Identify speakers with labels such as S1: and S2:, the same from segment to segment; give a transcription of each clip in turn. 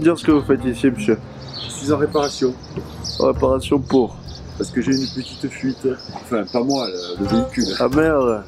S1: dire ce que vous faites ici, monsieur.
S2: Je suis en réparation.
S1: En réparation pour.
S2: Parce que j'ai une petite fuite. Enfin, pas moi, le véhicule.
S1: Ah merde.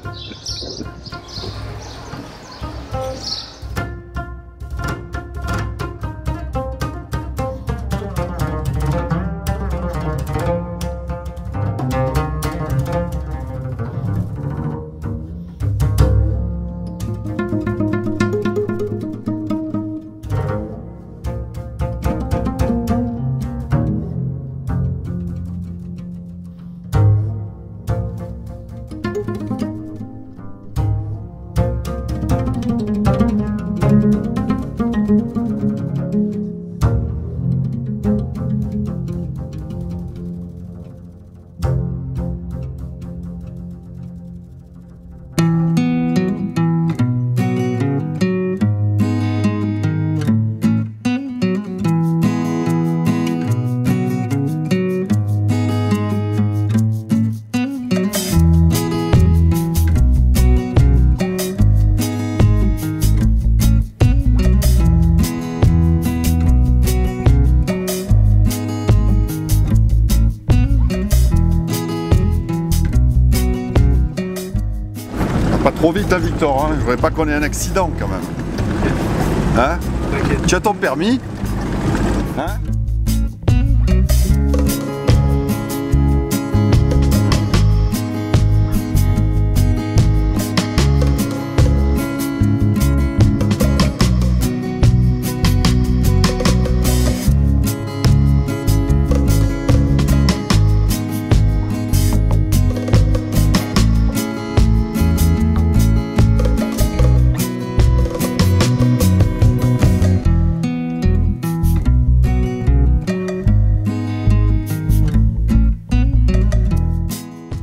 S3: Pas trop vite, hein, Victor, hein. Je voudrais pas qu'on ait un accident quand même. Hein? Tu as ton permis? Hein?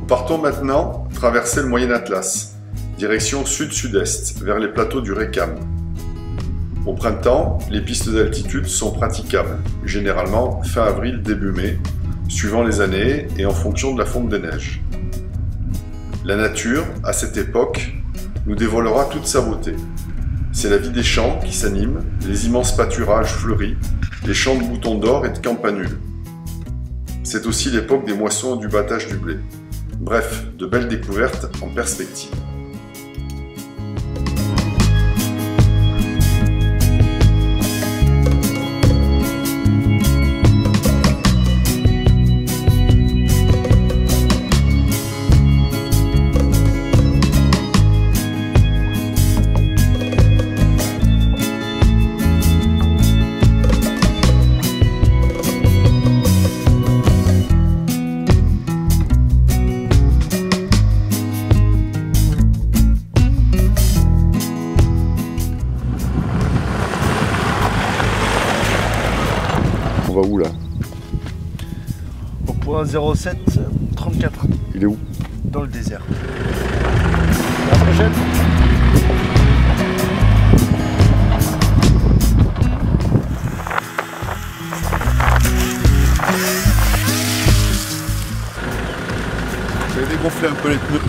S3: Partons maintenant traverser le Moyen Atlas, direction sud-sud-est, vers les plateaux du Récam. Au printemps, les pistes d'altitude sont praticables, généralement fin avril, début mai, suivant les années et en fonction de la fonte des neiges. La nature, à cette époque, nous dévoilera toute sa beauté. C'est la vie des champs qui s'animent, les immenses pâturages fleuris, les champs de boutons d'or et de campanules. C'est aussi l'époque des moissons et du battage du blé. Bref, de belles découvertes en perspective. On va où là?
S1: Au point 07 34.
S3: Il est où?
S1: Dans le désert. À la prochaine.
S3: Je vais dégonfler un peu les pneus.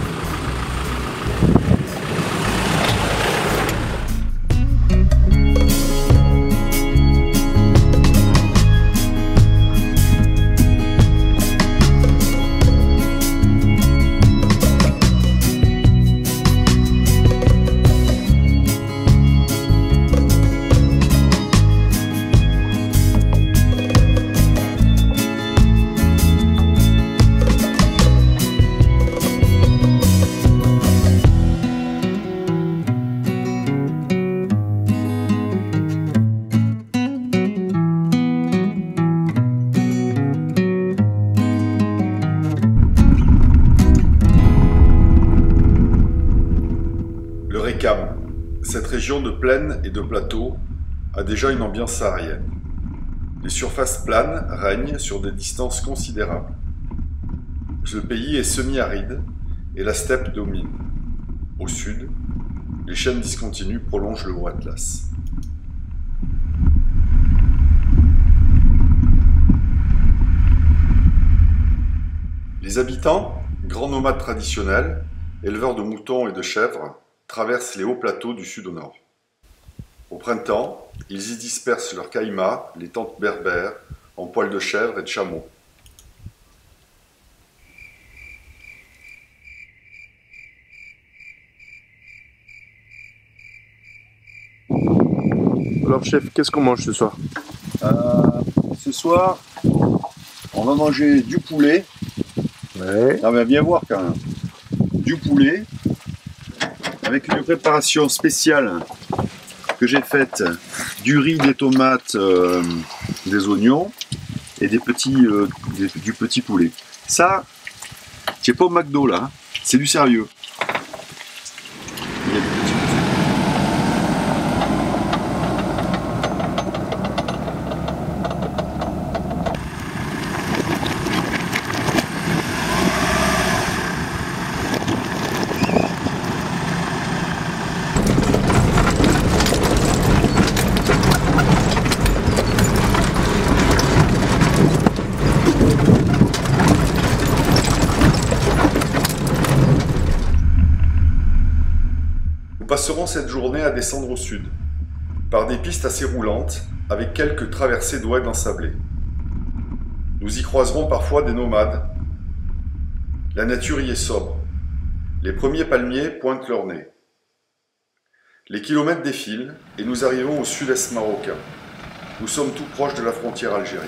S3: Cette région de plaine et de plateau a déjà une ambiance saharienne. Les surfaces planes règnent sur des distances considérables. Le pays est semi-aride et la steppe domine. Au sud, les chaînes discontinues prolongent le Haut Atlas. Les habitants, grands nomades traditionnels, éleveurs de moutons et de chèvres, traversent les hauts plateaux du sud au nord. Au printemps, ils y dispersent leurs caïmas, les tentes berbères, en poils de chèvre et de chameau.
S1: Alors chef, qu'est-ce qu'on mange ce soir?
S2: Ce soir, on va manger du poulet.
S1: Ouais.
S2: Ça va bien voir quand même. Du poulet avec une préparation spéciale que j'ai faite, du riz, des tomates, des oignons et du petit poulet. Ça, c'est pas au McDo là, hein. C'est du sérieux. Il y a du petit poulet.
S3: Nous passerons cette journée à descendre au sud, par des pistes assez roulantes, avec quelques traversées d'oued ensablées. Nous y croiserons parfois des nomades. La nature y est sobre. Les premiers palmiers pointent leur nez. Les kilomètres défilent et nous arrivons au sud-est marocain. Nous sommes tout proches de la frontière algérienne.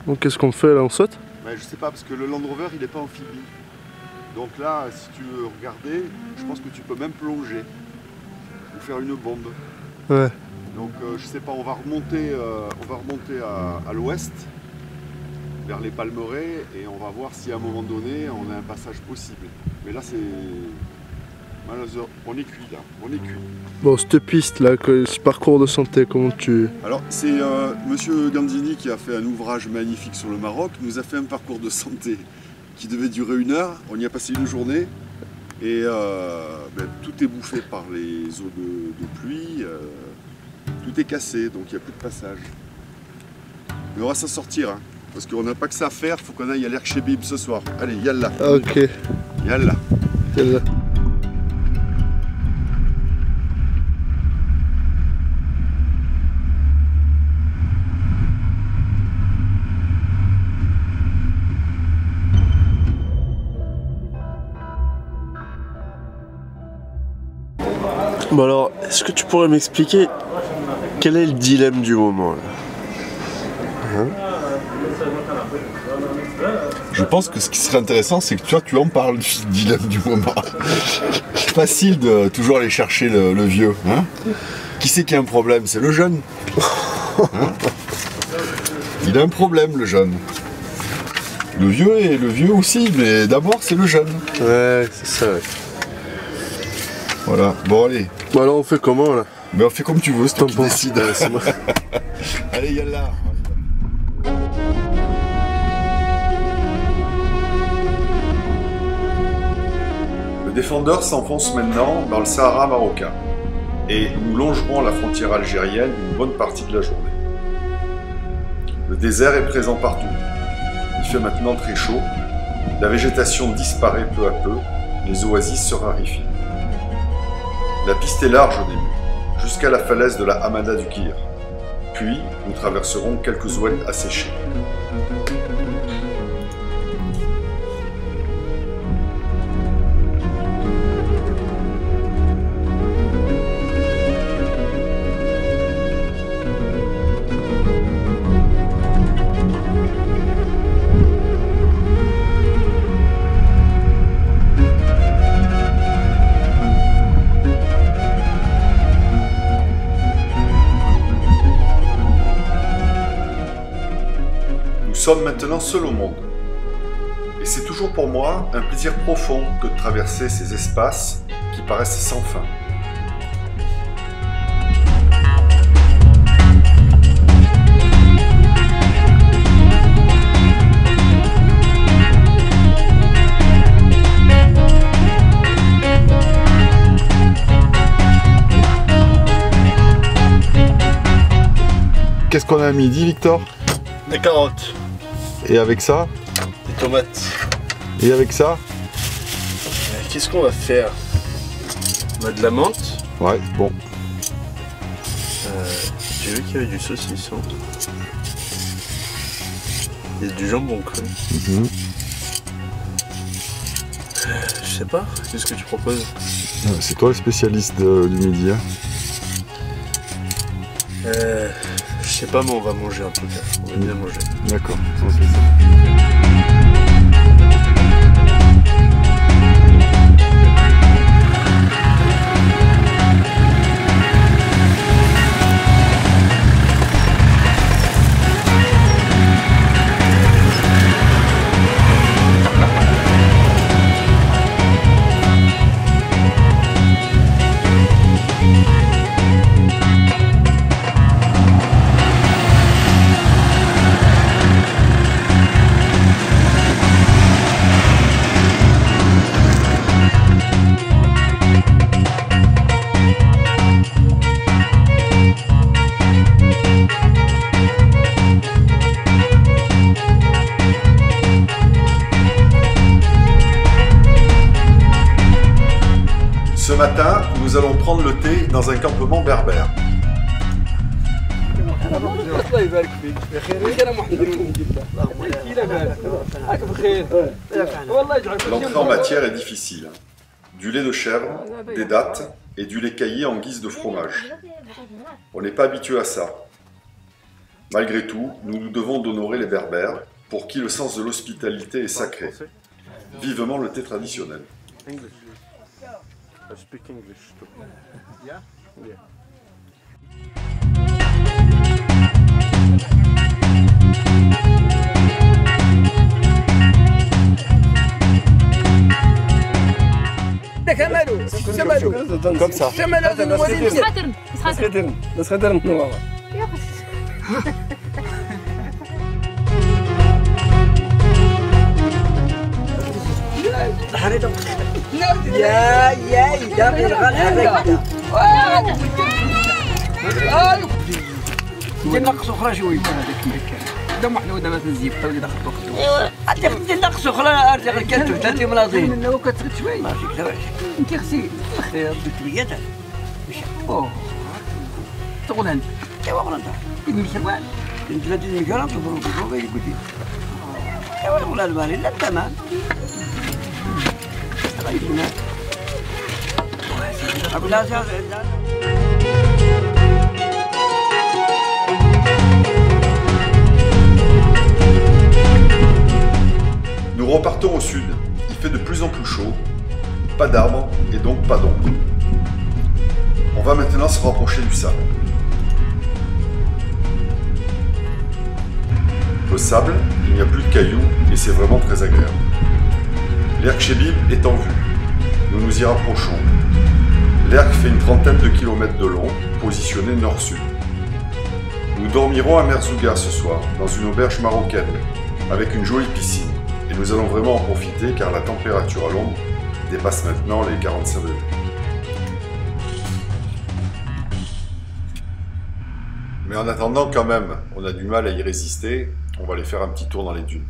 S1: Donc qu'est-ce qu'on fait là, on saute?
S2: Je sais pas, parce que le Land Rover il n'est pas amphibie. Donc là, si tu veux regarder, je pense que tu peux même plonger ou faire une bombe.
S1: Ouais.
S2: Donc je sais pas, on va remonter à l'ouest, vers les Palmeraies, et on va voir si à un moment donné on a un passage possible. Mais là c'est malheureusement, on est cuit là, on est cuit.
S1: Bon, cette piste là, ce parcours de santé, comment tu...
S2: Alors c'est Monsieur Gandini qui a fait un ouvrage magnifique sur le Maroc, nous a fait un parcours de santé qui devait durer 1 heure, on y a passé une journée et tout est bouffé par les eaux de pluie, tout est cassé, donc il n'y a plus de passage. Mais on va s'en sortir, hein, parce qu'on n'a pas que ça à faire, il faut qu'on aille à l'Erg Chebib ce soir. Allez, yallah.
S1: Ok.
S2: Yallah.
S1: Yallah. Bon alors, est-ce que tu pourrais m'expliquer quel est le dilemme du moment là?
S2: Je pense que ce qui serait intéressant, c'est que tu en parles du dilemme du moment. Facile de toujours aller chercher le vieux. Hein, qui c'est qui a un problème? C'est le jeune. Hein, il a un problème, le jeune. Le vieux aussi, mais d'abord c'est le jeune.
S1: Ouais, c'est ça, ouais.
S2: Voilà, bon allez.
S1: Bon alors on fait comment là?
S2: Mais on fait comme tu veux, c'est toi qui décides.
S1: Ouais,
S2: Allez, yallah.
S3: Le Défendeur s'enfonce maintenant dans le Sahara marocain et nous longerons la frontière algérienne une bonne partie de la journée. Le désert est présent partout. Il fait maintenant très chaud La végétation disparaît peu à peu, les oasis se raréfient. La piste est large au début, jusqu'à la falaise de la Hamada du Kir. Puis, nous traverserons quelques oueds asséchés. Nous sommes maintenant seuls au monde. Et c'est toujours pour moi un plaisir profond que de traverser ces espaces qui paraissent sans fin. Qu'est-ce qu'on a à midi, Victor?
S1: Des carottes.
S3: Et avec ça?
S1: Des tomates.
S3: Et avec ça?
S1: Qu'est-ce qu'on va faire? On a de la menthe.
S3: Ouais, bon.
S1: J'ai vu qu'il y avait du saucisson. Il y a du jambon cru. Je sais pas, qu'est-ce que tu proposes?
S3: C'est toi le spécialiste du midi, hein?
S1: Je sais pas, mais on va manger en tout cas. On va bien manger.
S3: D'accord. Ce matin, nous allons prendre le thé dans un campement berbère. L'entrée en matière est difficile. Du lait de chèvre, des dattes et du lait caillé en guise de fromage. On n'est pas habitué à ça. Malgré tout, nous nous devons d'honorer les berbères, pour qui le sens de l'hospitalité est sacré. Vivement le thé traditionnel.
S1: I speak English too. Yeah? Yeah.
S3: Comme ça.
S4: نقصوا اخرى شويه هذاك المكان دام واحد ودابا تنزيب حتى وليد اخذ وقت غادي نقصوا اخرى ارجع كنتو حتى انت ملاصين منو كتسكت شويه ماشي كثرش انت خصي الخير بالتبيات باش اوه تقول انت ايوا والله انت المشوال انت لا تجي كلام تضرب بالروبه يقول لي ايوا والله البالي لا تمام
S3: Nous repartons au sud. Il fait de plus en plus chaud. Pas d'arbres et donc pas d'ombre. On va maintenant se rapprocher du sable. Le sable, il n'y a plus de cailloux et c'est vraiment très agréable. L'Erg Chebib est en vue. Nous nous y rapprochons. L'Erg fait une trentaine de kilomètres de long, positionné nord-sud. Nous dormirons à Merzouga ce soir, dans une auberge marocaine, avec une jolie piscine. Et nous allons vraiment en profiter car la température à l'ombre dépasse maintenant les 45 degrés. Mais en attendant quand même, on a du mal à y résister, on va aller faire un petit tour dans les dunes.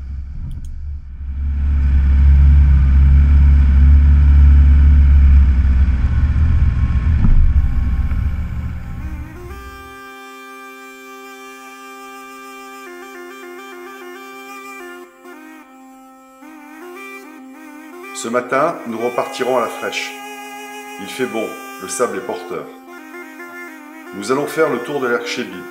S3: Ce matin, nous repartirons à la fraîche. Il fait bon, le sable est porteur. Nous allons faire le tour de l'Erchebi.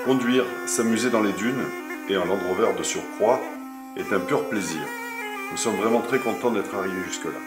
S3: Conduire, s'amuser dans les dunes, et un Land Rover de surcroît, est un pur plaisir. Nous sommes vraiment très contents d'être arrivés jusque-là.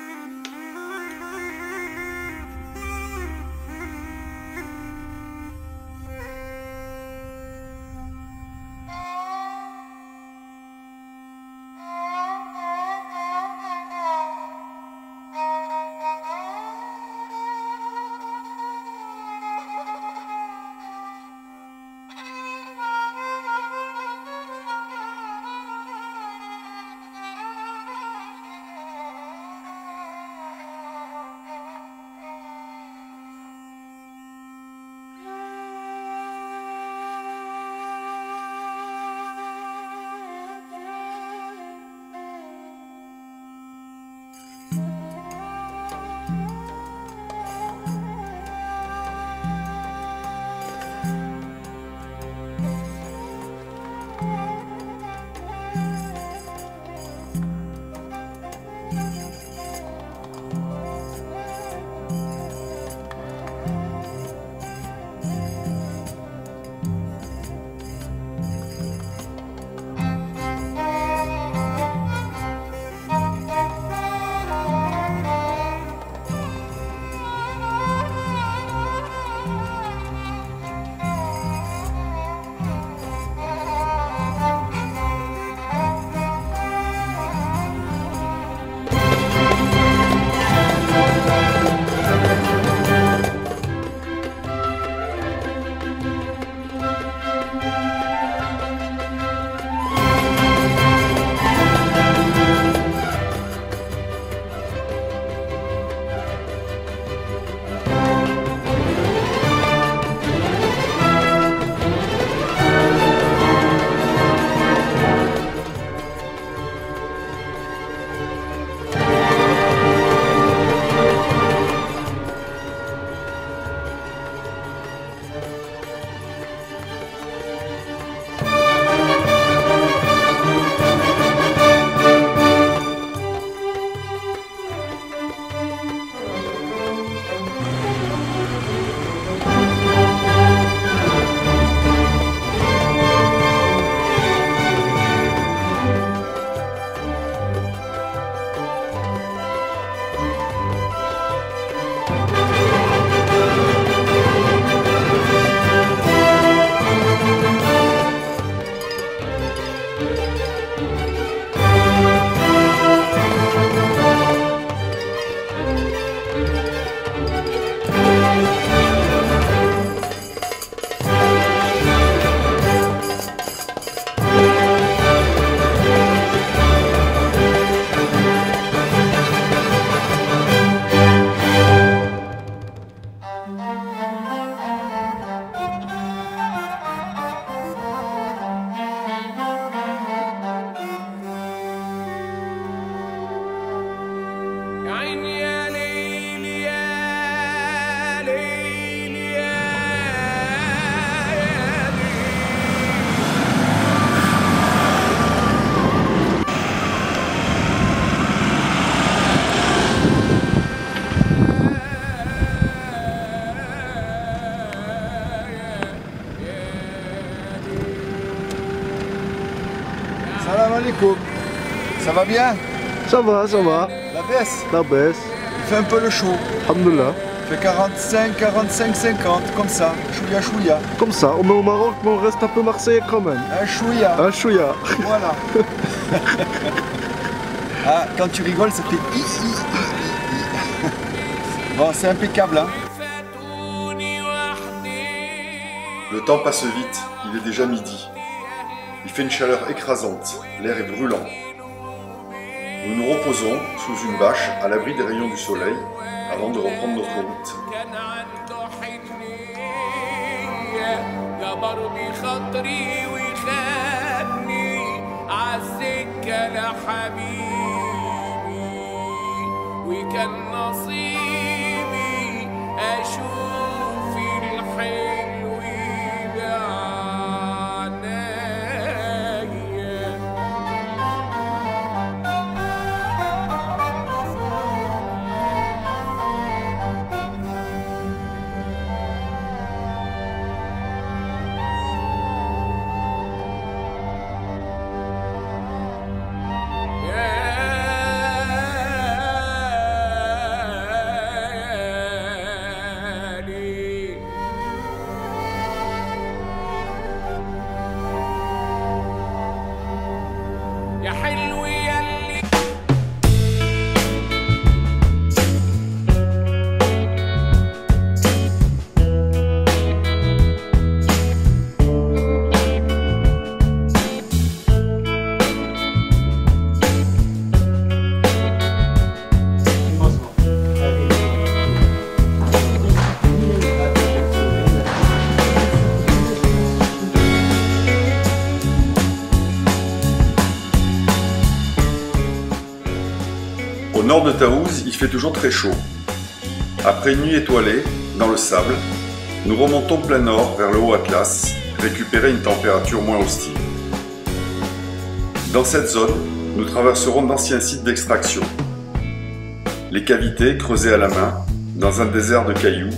S2: Salam alaikum. Ça va bien?
S1: Ça va, ça va.
S2: La baisse?
S1: La baisse.
S2: Il fait un peu le chaud.
S1: Alhamdoulilah.
S2: Il fait 45, 45, 50, comme ça. Chouïa, chouïa.
S1: Comme ça, on est au Maroc, mais on reste un peu marseillais quand même.
S2: Un chouïa.
S1: Un chouïa.
S2: Voilà. Ah, quand tu rigoles, ça fait hi, hi, hi, hi, hi. Bon, c'est impeccable, hein.
S3: Le temps passe vite, il est déjà midi. Il fait une chaleur écrasante, l'air est brûlant. Nous nous reposons sous une bâche à l'abri des rayons du soleil avant de reprendre notre route. nord de Taouz, il fait toujours très chaud. Après une nuit étoilée, dans le sable, nous remontons plein nord vers le Haut Atlas, récupérer une température moins hostile. Dans cette zone, nous traverserons d'anciens sites d'extraction. Les cavités creusées à la main, dans un désert de cailloux,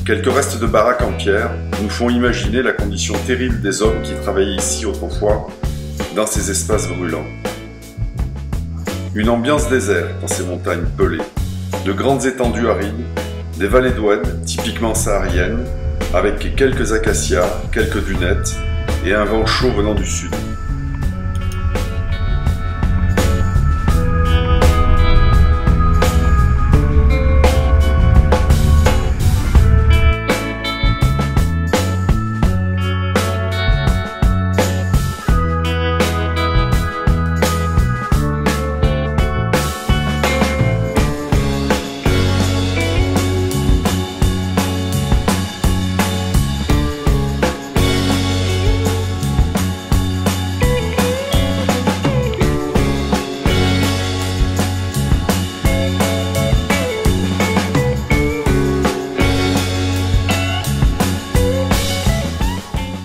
S3: quelques restes de baraques en pierre nous font imaginer la condition terrible des hommes qui travaillaient ici autrefois, dans ces espaces brûlants. Une ambiance désert dans ces montagnes pelées, de grandes étendues arides, des vallées d'Oued typiquement sahariennes, avec quelques acacias, quelques dunettes et un vent chaud venant du sud.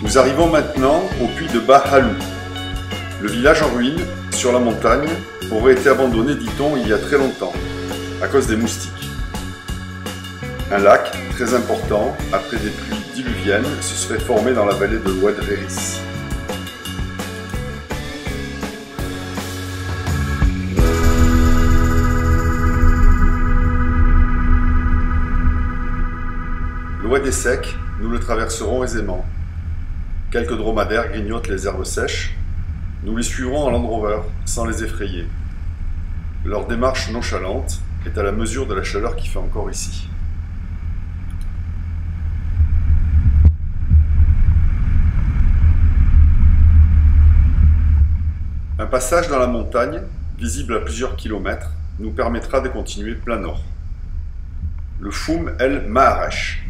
S3: Nous arrivons maintenant au puits de Bahalou. Le village en ruine, sur la montagne, aurait été abandonné, dit-on, il y a très longtemps, à cause des moustiques. Un lac, très important, après des pluies diluviennes, se serait formé dans la vallée de l'Oued Réris. L'Oued est sec, nous le traverserons aisément. Quelques dromadaires grignotent les herbes sèches. Nous les suivrons en Land Rover, sans les effrayer. Leur démarche nonchalante est à la mesure de la chaleur qui fait encore ici. Un passage dans la montagne, visible à plusieurs kilomètres, nous permettra de continuer plein nord. Le Foum El Maharesh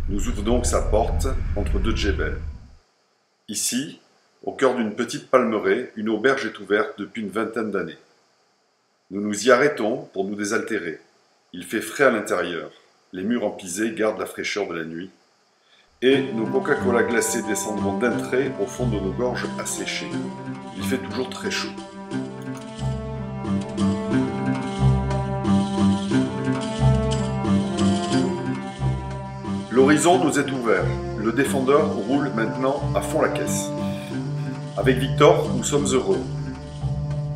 S3: nous ouvre donc sa porte entre deux djebels. Ici, au cœur d'une petite palmeraie, une auberge est ouverte depuis une vingtaine d'années. Nous nous y arrêtons pour nous désaltérer. Il fait frais à l'intérieur. Les murs en pisé gardent la fraîcheur de la nuit. Et nos Coca-Cola glacés descendront d'un trait au fond de nos gorges asséchées. Il fait toujours très chaud. L'horizon nous est ouvert. Le défendeur roule maintenant à fond la caisse. Avec Victor, nous sommes heureux.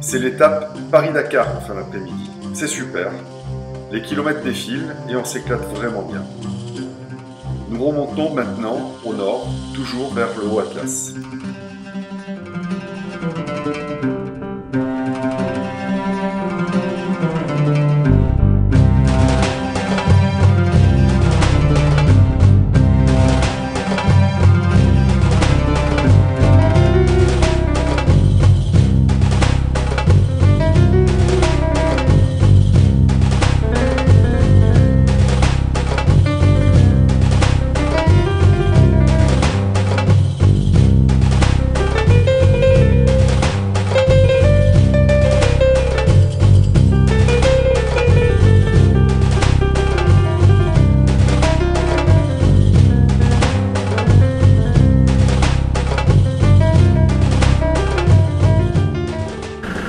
S3: C'est l'étape Paris-Dakar en fin d'après-midi. C'est super. Les kilomètres défilent et on s'éclate vraiment bien. Nous remontons maintenant au nord, toujours vers le Haut Atlas.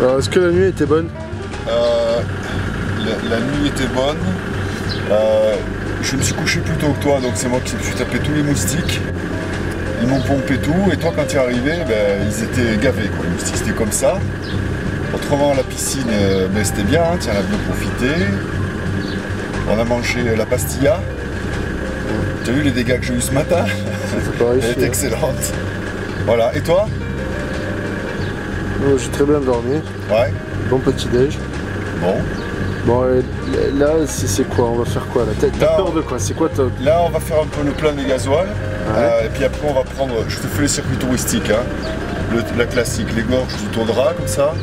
S1: Alors, est-ce que la nuit était bonne?
S2: La nuit était bonne. Je me suis couché plus tôt que toi, donc c'est moi qui me suis tapé tous les moustiques. Ils m'ont pompé tout, et toi quand tu es arrivé, ils étaient gavés, quoi. Les moustiques c'était comme ça. Autrement la piscine, c'était bien, hein, tu en as bien profité. On a mangé la pastilla. Tu as vu les dégâts que j'ai eu ce matin? Elle est excellente. Voilà, et toi?
S1: J'ai très bien dormi.
S2: Ouais.
S1: Bon petit déj.
S2: Bon.
S1: Bon, là, c'est quoi? On va faire quoi là? T'as peur de quoi? C'est quoi toi?
S2: Là, on va faire un peu le plein des gasoil.
S1: Ouais.
S2: Et puis après, on va prendre. Je te fais les circuits touristiques. Hein. La classique, les gorges du Tondra, comme ça.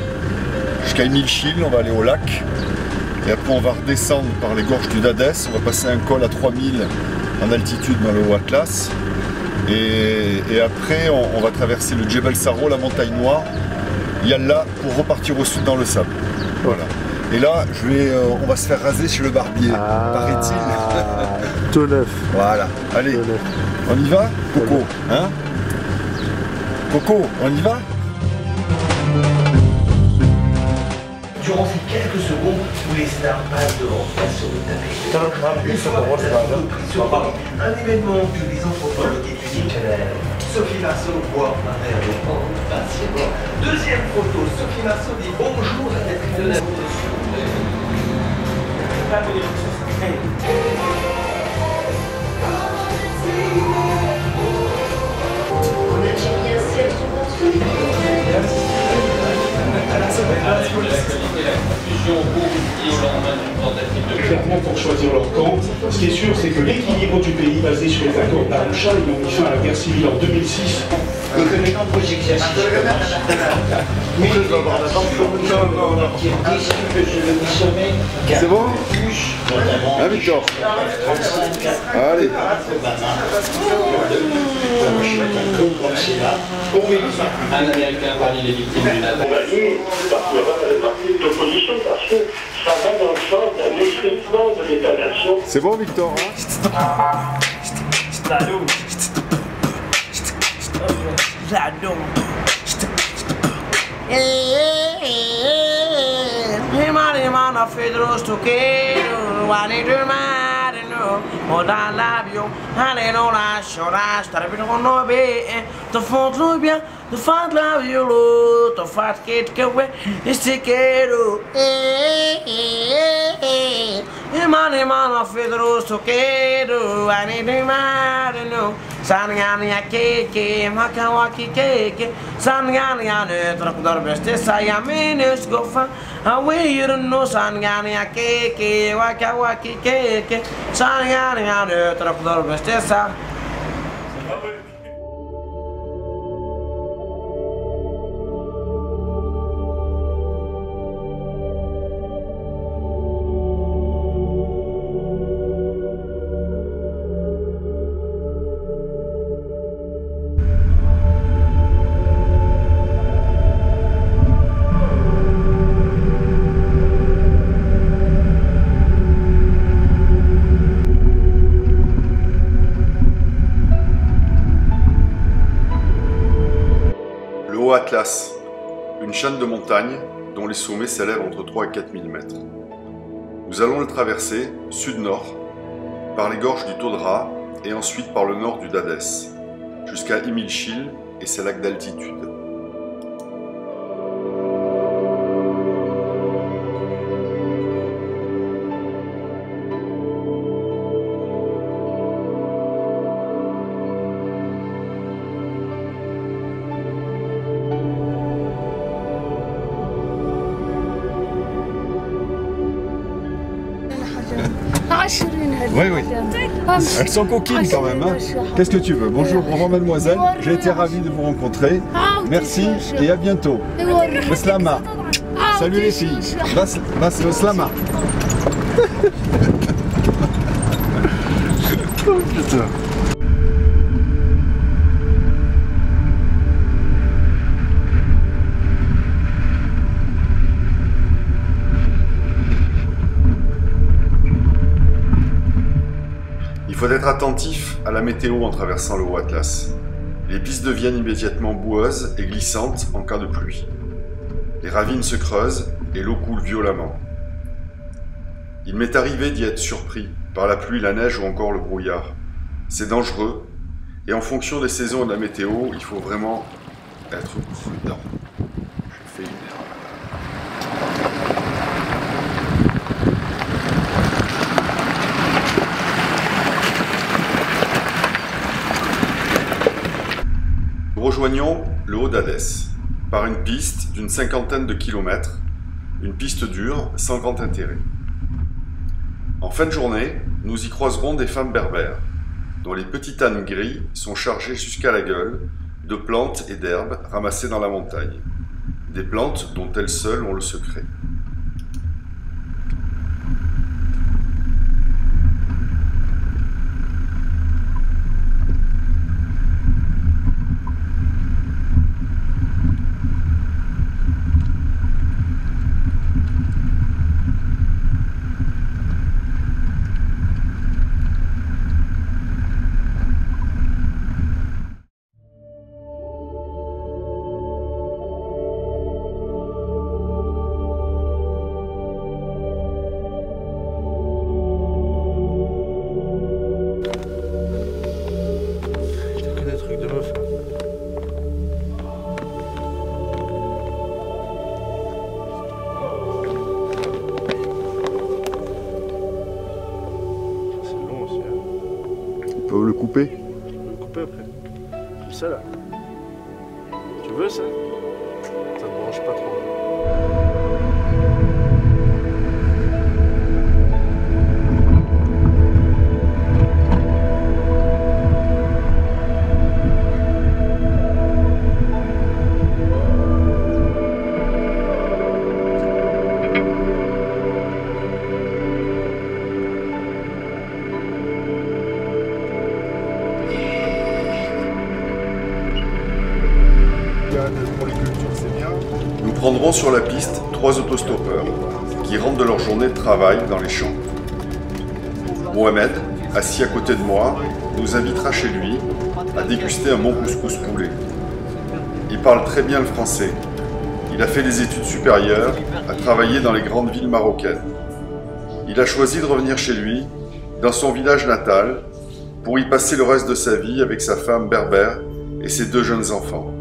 S2: Jusqu'à Emilchil, on va aller au lac. Et après, on va redescendre par les gorges du Dadès. On va passer un col à 3000 en altitude dans le Haut Atlas. Et après, on va traverser le Djebel Saro, la montagne noire. Yalla, pour repartir au sud dans le sable. Voilà. Et là, on va se faire raser chez le barbier, paraît-il.
S1: Tout neuf.
S2: Voilà, allez,
S1: Tout neuf.
S2: on y va, Coco, hein? Coco, on y va?
S5: Durant ces quelques secondes où les stars passent devant face sur le tapis. Un événement que les anthropologues étudient. Sophie Marceau boit un verre de vin patiemment. Deuxième photo, Sophie Marceau dit bonjour à Catherine Deneuve.
S6: On a déjà mis un ciel sur votre
S7: Clairement pour choisir leur camp. Ce qui est sûr, c'est que l'équilibre du pays basé sur les accords d'Arusha, ils ont mis fin à la guerre civile en 2006.
S2: C'est bon? Hein, Victor? Allez.
S8: Un Américain parmi les victimes du Nathan.
S7: d'opposition parce que ça va dans le sens d'un effritement de l'État-nation.
S2: C'est bon, Victor, hein?
S3: Atlas, une chaîne de montagnes dont les sommets s'élèvent entre 3 et 4 000 mètres. Nous allons le traverser sud-nord par les gorges du Taudra et ensuite par le nord du Dadès jusqu'à Imilchil et ses lacs d'altitude.
S2: Oui, oui. Elles sont coquines quand même. Hein. Qu'est-ce que tu veux? Bonjour, au revoir mademoiselle. J'ai été ravi de vous rencontrer. Merci et à bientôt. Slama. Salut les filles. Slama. Oh putain.
S3: Il faut être attentif à la météo en traversant le Haut Atlas. Les pistes deviennent immédiatement boueuses et glissantes en cas de pluie. Les ravines se creusent et l'eau coule violemment. Il m'est arrivé d'y être surpris par la pluie, la neige ou encore le brouillard. C'est dangereux et en fonction des saisons et de la météo, il faut vraiment être prudent. Je fais une erreur. Nous rejoignons le Haut d'Hadès par une piste d'une 50aine de kilomètres, une piste dure sans grand intérêt. En fin de journée, nous y croiserons des femmes berbères, dont les petits ânes gris sont chargés jusqu'à la gueule de plantes et d'herbes ramassées dans la montagne, des plantes dont elles seules ont le secret.
S2: couper?
S1: Je vais le couper après. Comme ça là. Tu veux ça? Ça ne branche pas trop.
S3: Nous prendrons sur la piste 3 autostoppeurs qui rentrent de leur journée de travail dans les champs. Mohamed, assis à côté de moi, nous invitera chez lui à déguster un bon couscous poulet. Il parle très bien le français. Il a fait des études supérieures, a travaillé dans les grandes villes marocaines. Il a choisi de revenir chez lui, dans son village natal, pour y passer le reste de sa vie avec sa femme berbère et ses 2 jeunes enfants.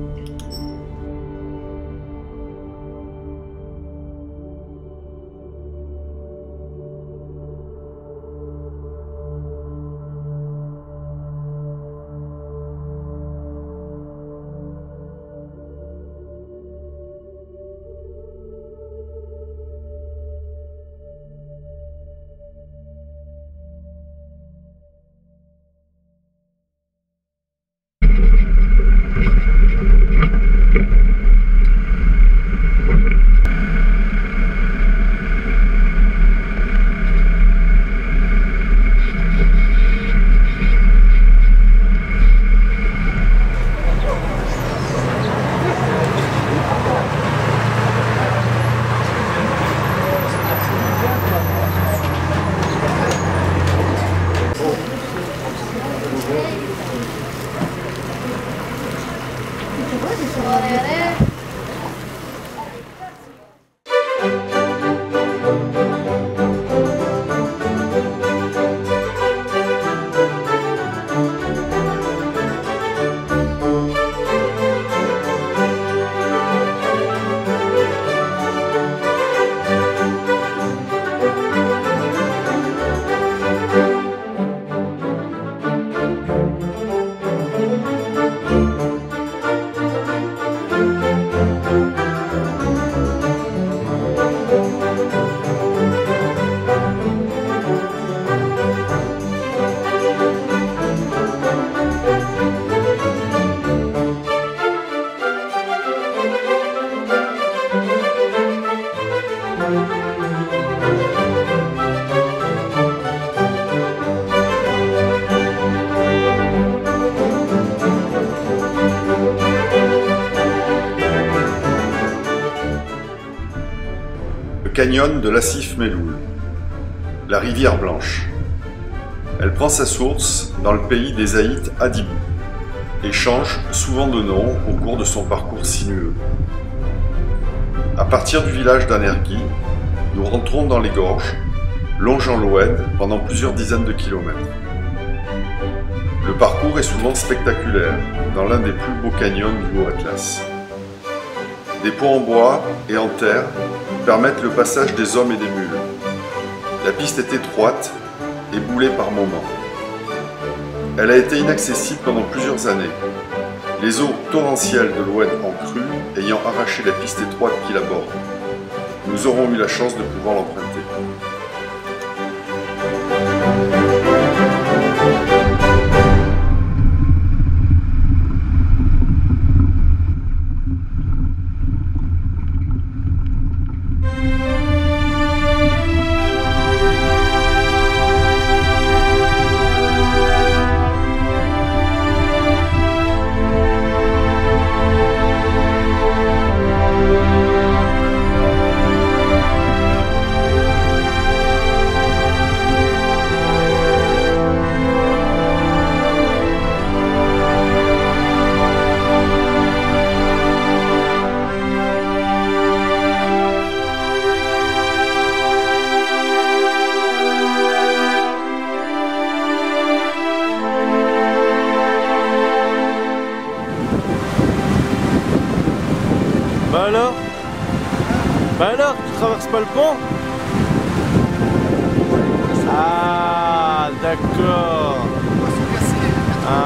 S3: Canyon de l'Assif Meloul, la rivière Blanche. Elle prend sa source dans le pays des Aïtes Adibou et change souvent de nom au cours de son parcours sinueux. À partir du village d'Anergui, nous rentrons dans les gorges, longeant l'Oued pendant plusieurs dizaines de kilomètres. Le parcours est souvent spectaculaire dans l'un des plus beaux canyons du Haut-Atlas. Des ponts en bois et en terre permettent le passage des hommes et des mules. La piste est étroite et boulée par moments. Elle a été inaccessible pendant plusieurs années, les eaux torrentielles de l'Oued en crue ayant arraché la piste étroite qui la borde. Nous aurons eu la chance de pouvoir l'emprunter.
S1: Bah alors, tu traverses pas le pont? Ah, d'accord. Ah.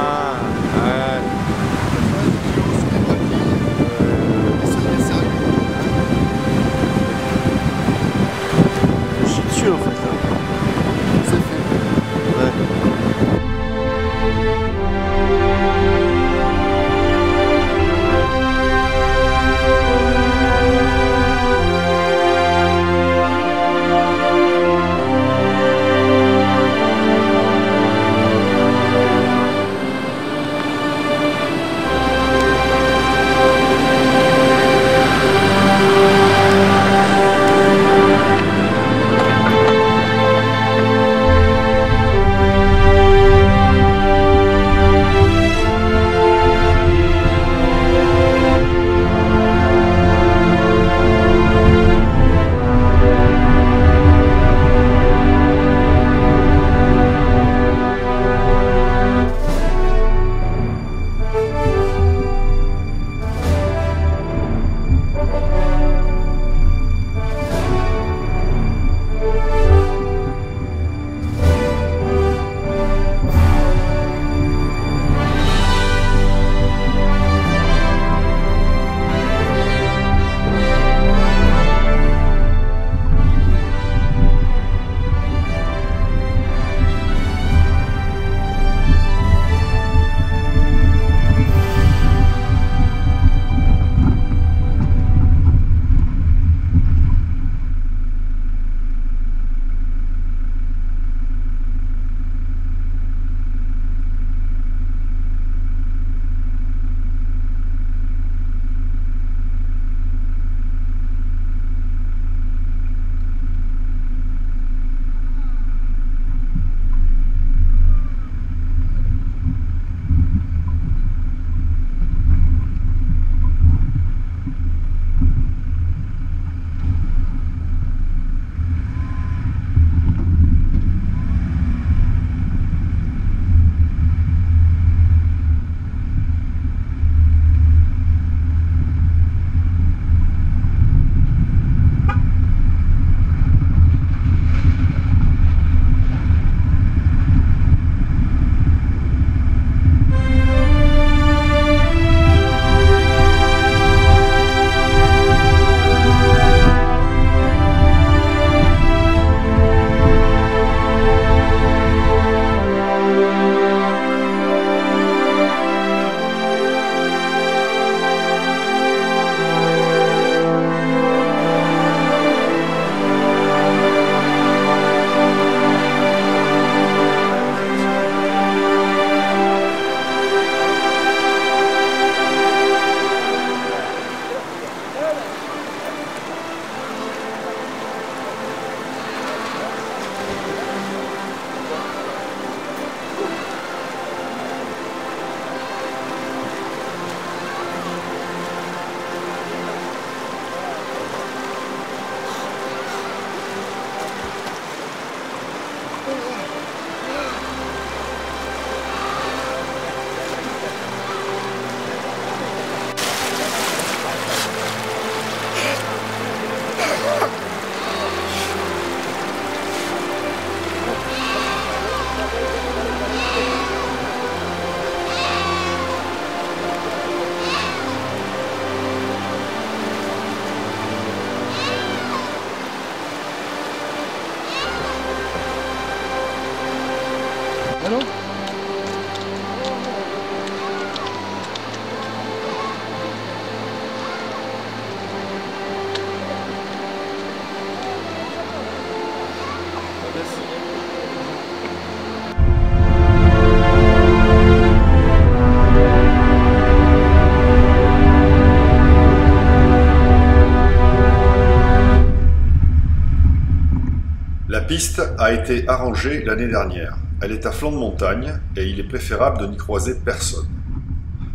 S3: piste a été arrangée l'année dernière. Elle est à flanc de montagne et il est préférable de n'y croiser personne.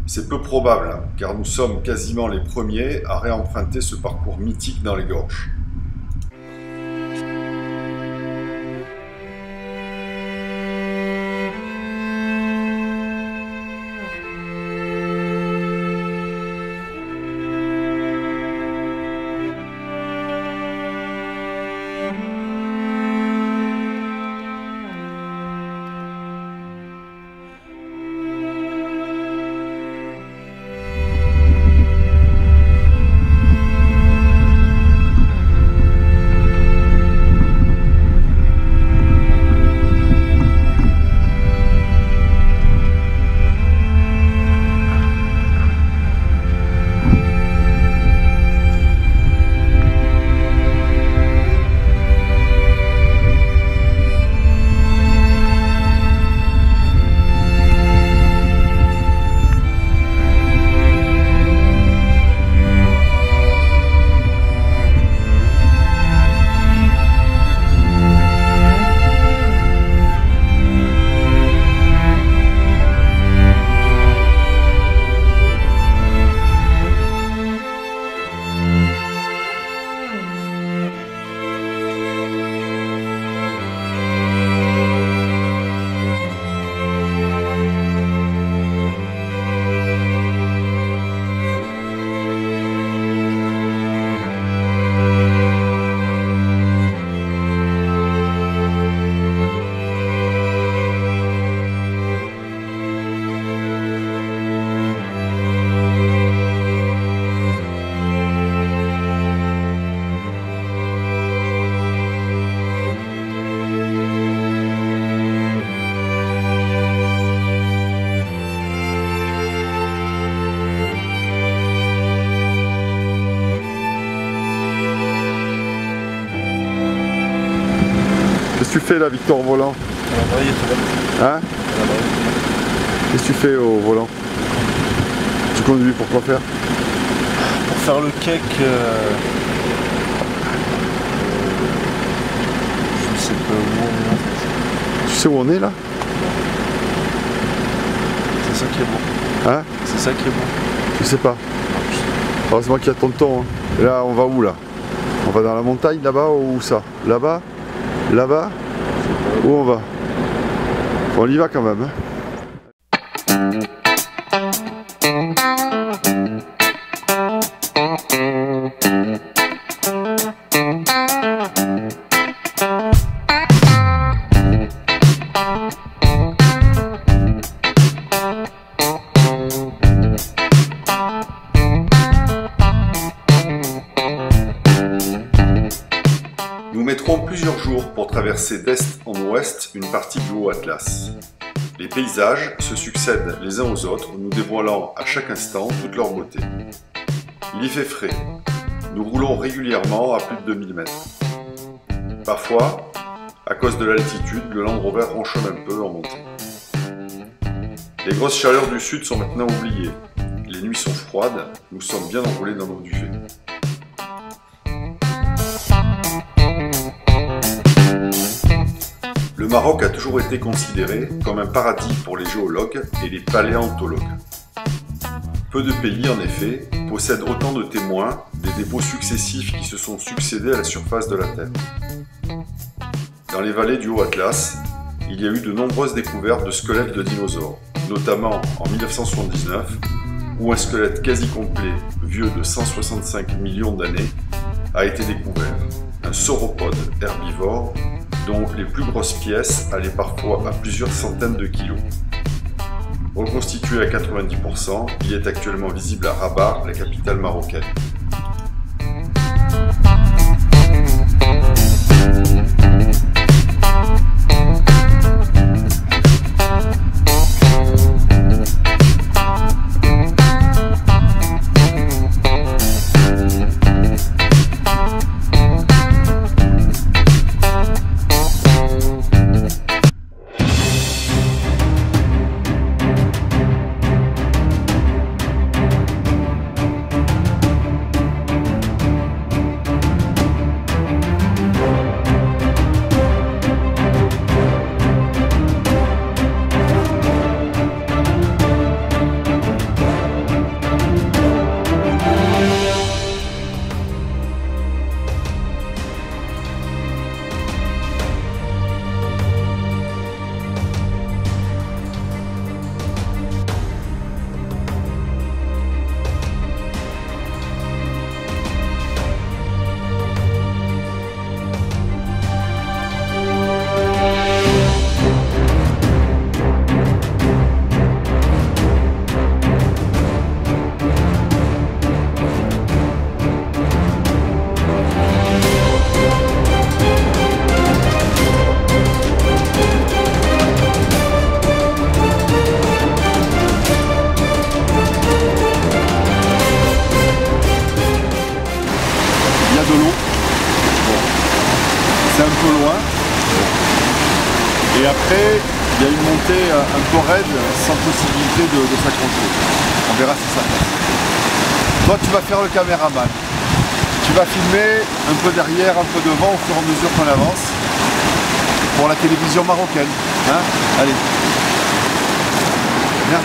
S3: C'est peu probable, car nous sommes quasiment les premiers à réemprunter ce parcours mythique dans les gorges. Qu'est-ce que tu fais là, Victor, au volant? Hein? Qu'est-ce que tu fais au volant? Tu conduis pour quoi faire?
S9: Pour faire le cake. Je sais pas où on est.
S3: Tu sais où on est là?
S9: C'est ça qui est bon.
S3: Hein?
S9: C'est ça qui est bon.
S3: Je sais pas. Heureusement qu'il y a tonton. Hein. Et là, on va où là? On va dans la montagne là-bas ou où ça? Là-bas? Là-bas? Où on va? On y va quand même. Hein. Nous mettrons plusieurs jours pour traverser d'est en ouest une partie du Haut-Atlas. Les paysages se succèdent les uns aux autres, nous dévoilant à chaque instant toute leur beauté. Il y fait frais. Nous roulons régulièrement à plus de 2000 mètres. Parfois, à cause de l'altitude, le Land Rover ronchonne un peu en montée. Les grosses chaleurs du sud sont maintenant oubliées. Les nuits sont froides, nous sommes bien enroulés dans nos duvets. Le Maroc a toujours été considéré comme un paradis pour les géologues et les paléontologues. Peu de pays, en effet, possèdent autant de témoins des dépôts successifs qui se sont succédés à la surface de la Terre. Dans les vallées du Haut-Atlas, il y a eu de nombreuses découvertes de squelettes de dinosaures, notamment en 1979, où un squelette quasi complet, vieux de 165 millions d'années, a été découvert. Un sauropode herbivore dont les plus grosses pièces allaient parfois à plusieurs centaines de kilos. Reconstitué à 90%, il est actuellement visible à Rabat, la capitale marocaine.
S2: Et après, il y a une montée un peu raide, sans possibilité de s'accrocher. On verra si ça passe. Toi, tu vas faire le caméraman. Tu vas filmer un peu derrière, un peu devant, au fur et à mesure qu'on avance, pour la télévision marocaine. Hein? Allez. Viens.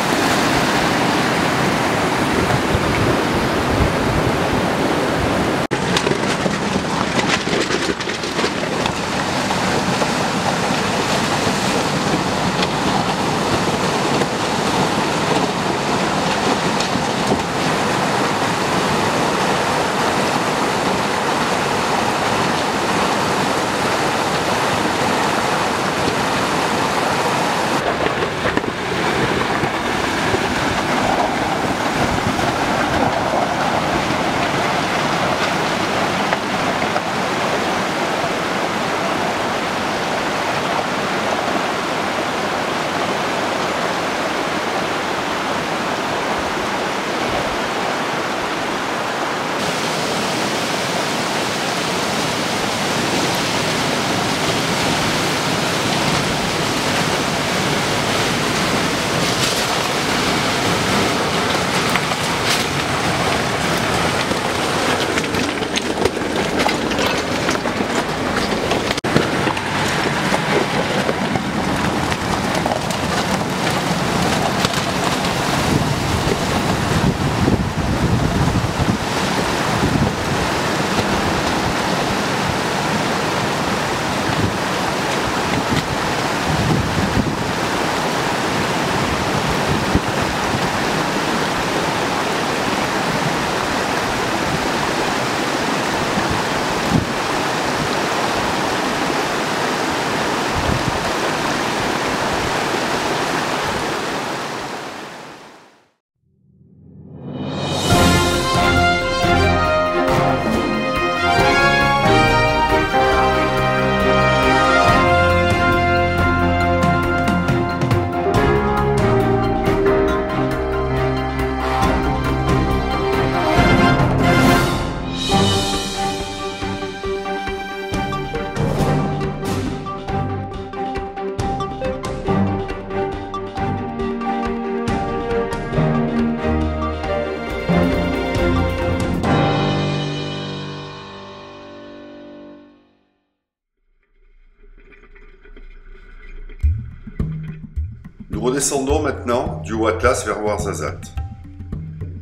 S3: Nous redescendons maintenant du Haut Atlas vers Ouarzazate.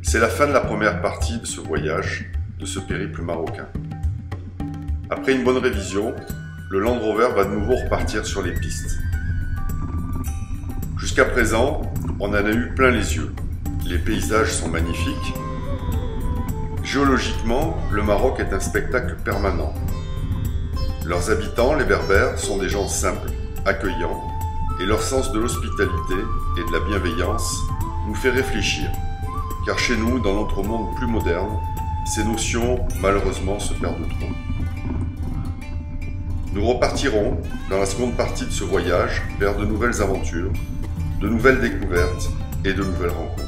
S3: C'est la fin de la première partie de ce voyage, de ce périple marocain. Après une bonne révision, le Land Rover va de nouveau repartir sur les pistes. Jusqu'à présent, on en a eu plein les yeux. Les paysages sont magnifiques. Géologiquement, le Maroc est un spectacle permanent. Leurs habitants, les Berbères, sont des gens simples, accueillants, et leur sens de l'hospitalité et de la bienveillance nous fait réfléchir, car chez nous, dans notre monde plus moderne, ces notions, malheureusement, se perdent trop. Nous repartirons, dans la seconde partie de ce voyage, vers de nouvelles aventures, de nouvelles découvertes et de nouvelles rencontres.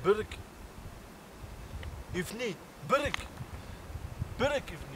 S9: برك يفني برك برك يفني